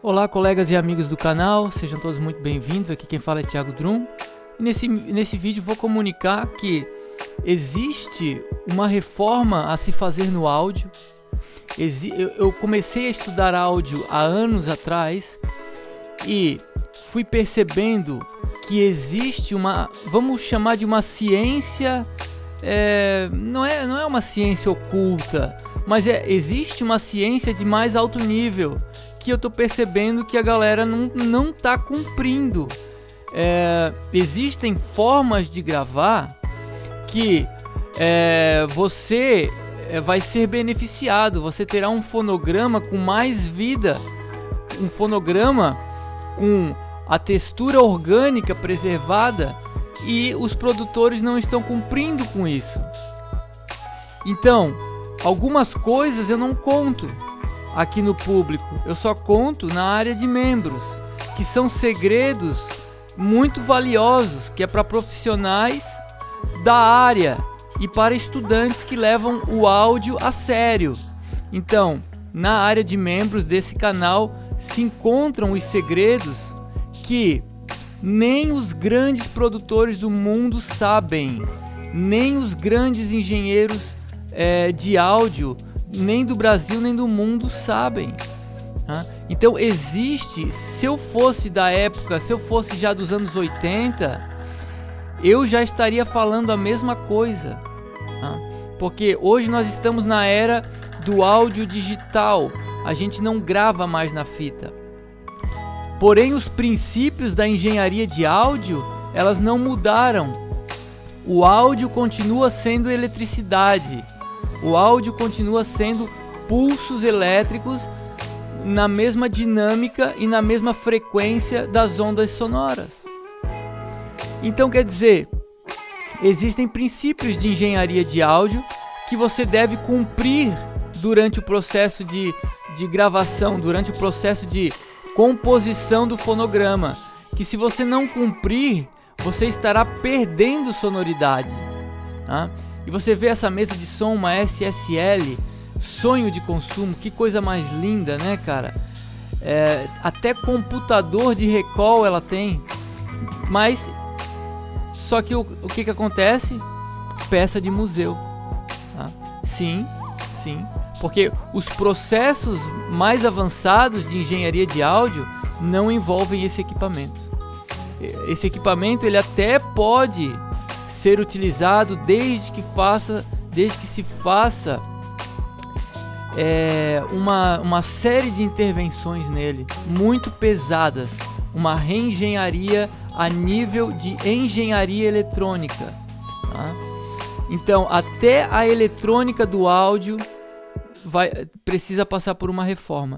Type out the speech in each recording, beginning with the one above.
Olá, colegas e amigos do canal, sejam todos muito bem-vindos. Aqui quem fala é Thiago Drum. E nesse vídeo vou comunicar que existe uma reforma a se fazer no áudio. Eu comecei a estudar áudio há anos atrás e fui percebendo que existe vamos chamar de uma ciência, não é uma ciência oculta, mas existe uma ciência de mais alto nível, que eu tô percebendo que a galera não tá cumprindo. Existem formas de gravar que você vai ser beneficiado, você terá um fonograma com mais vida, um fonograma com a textura orgânica preservada, e os produtores não estão cumprindo com isso. Então, algumas coisas eu não conto aqui no público, eu só conto na área de membros, que são segredos muito valiosos, que é para profissionais da área e para estudantes que levam o áudio a sério. Então, na área de membros desse canal se encontram os segredos que nem os grandes produtores do mundo sabem, nem os grandes engenheiros de áudio, nem do Brasil nem do mundo sabem. Então existe, se eu fosse da época, se eu fosse já dos anos 80, eu já estaria falando a mesma coisa, porque hoje nós estamos na era do áudio digital, a gente não grava mais na fita. Porém, os princípios da engenharia de áudio, elas não mudaram. O áudio continua sendo eletricidade. O áudio continua sendo pulsos elétricos na mesma dinâmica e na mesma frequência das ondas sonoras. Então, quer dizer, existem princípios de engenharia de áudio que você deve cumprir durante o processo de gravação, durante o processo de composição do fonograma, que se você não cumprir, você estará perdendo sonoridade. E você vê essa mesa de som, uma SSL, sonho de consumo, que coisa mais linda, né, cara? Até computador de recall ela tem, mas só que o que acontece? Peça de museu. Sim, porque os processos mais avançados de engenharia de áudio não envolvem esse equipamento. Esse equipamento ele até pode ser utilizado desde que se faça uma série de intervenções nele muito pesadas, uma reengenharia a nível de engenharia eletrônica. Então, até a eletrônica do áudio precisa passar por uma reforma.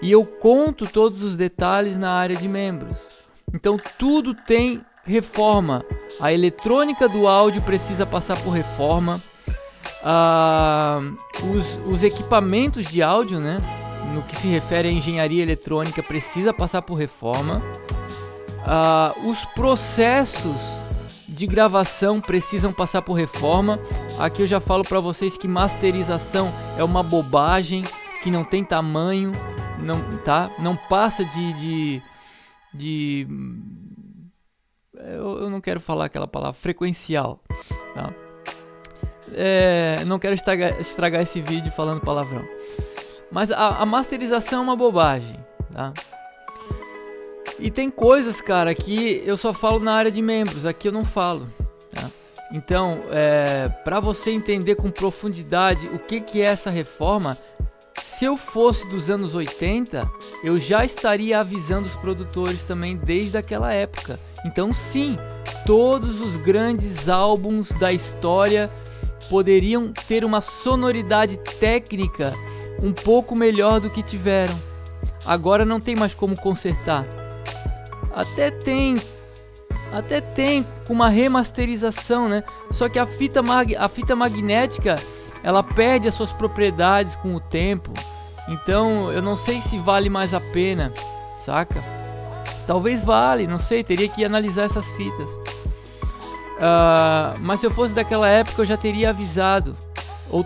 E eu conto todos os detalhes na área de membros. Então, tudo tem reforma. A eletrônica do áudio precisa passar por reforma. Os equipamentos de áudio, né, no que se refere à engenharia eletrônica, precisa passar por reforma. Os processos de gravação precisam passar por reforma. Aqui eu já falo para vocês que masterização é uma bobagem, que não tem tamanho, não passa eu não quero falar aquela palavra, frequencial, tá? Não quero estragar esse vídeo falando palavrão, mas a masterização é uma bobagem, tá? E tem coisas, cara, que eu só falo na área de membros, aqui eu não falo, tá? Então, para você entender com profundidade o que é essa reforma, se eu fosse dos anos 80, eu já estaria avisando os produtores também desde aquela época. Então, sim, todos os grandes álbuns da história poderiam ter uma sonoridade técnica um pouco melhor do que tiveram. Agora não tem mais como consertar. Até tem com uma remasterização, né? Só que a fita magnética, ela perde as suas propriedades com o tempo. Então eu não sei se vale mais a pena, saca? Talvez vale, não sei, teria que analisar essas fitas. Mas se eu fosse daquela época eu já teria avisado, ou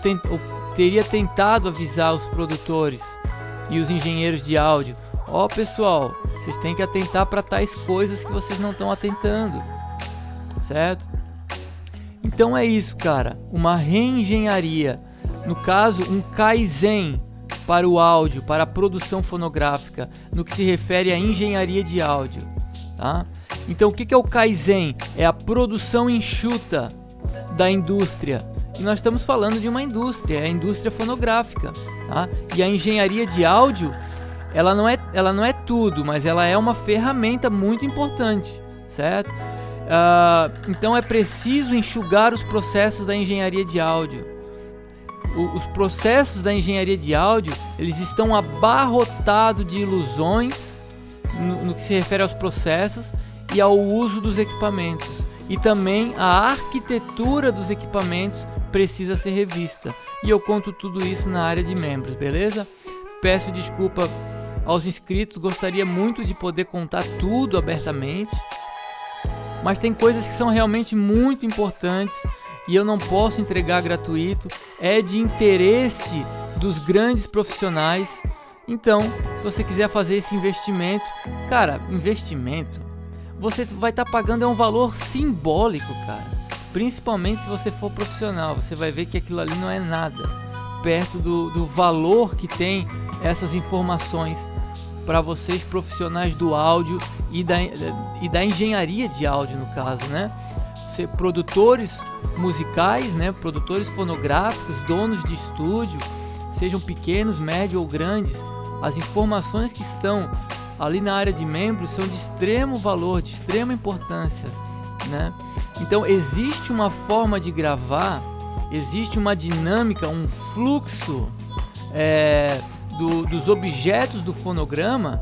teria tentado avisar os produtores e os engenheiros de áudio: ó pessoal, vocês têm que atentar para tais coisas que vocês não estão atentando, certo? Então é isso, cara, uma reengenharia, no caso um Kaizen para o áudio, para a produção fonográfica, no que se refere à engenharia de áudio, tá? Então o que é o Kaizen? É a produção enxuta da indústria. E nós estamos falando de uma indústria, é a indústria fonográfica, tá? E a engenharia de áudio, ela não é tudo, mas ela é uma ferramenta muito importante, certo? Então é preciso enxugar os processos da engenharia de áudio. Os processos da engenharia de áudio, eles estão abarrotados de ilusões no que se refere aos processos e ao uso dos equipamentos. E também a arquitetura dos equipamentos precisa ser revista. E eu conto tudo isso na área de membros, beleza? Peço desculpa aos inscritos, gostaria muito de poder contar tudo abertamente, mas tem coisas que são realmente muito importantes e eu não posso entregar gratuito, é de interesse dos grandes profissionais. Então, se você quiser fazer esse investimento, cara, investimento, você vai estar pagando um valor simbólico, cara. Principalmente se você for profissional, você vai ver que aquilo ali não é nada perto do valor que tem essas informações para vocês profissionais do áudio e da engenharia de áudio, no caso, né? Ser produtores musicais, né? Produtores fonográficos, donos de estúdio, sejam pequenos, médios ou grandes, as informações que estão ali na área de membros são de extremo valor, de extrema importância, né? Então existe uma forma de gravar, existe uma dinâmica, um fluxo dos objetos do fonograma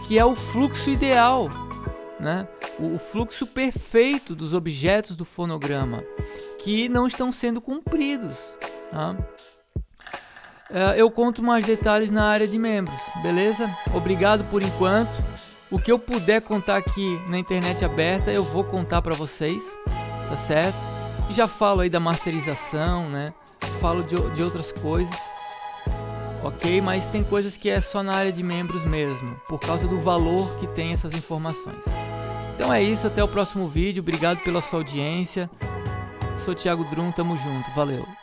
que é o fluxo ideal, né? O fluxo perfeito dos objetos do fonograma que não estão sendo cumpridos, tá? Eu conto mais detalhes na área de membros, beleza? Obrigado por enquanto. O que eu puder contar aqui na internet aberta, eu vou contar para vocês, tá certo? E já falo aí da masterização, né? Falo de outras coisas, ok? Mas tem coisas que é só na área de membros mesmo, por causa do valor que tem essas informações. Então é isso, até o próximo vídeo. Obrigado pela sua audiência. Sou Thiago Drum, tamo junto, valeu!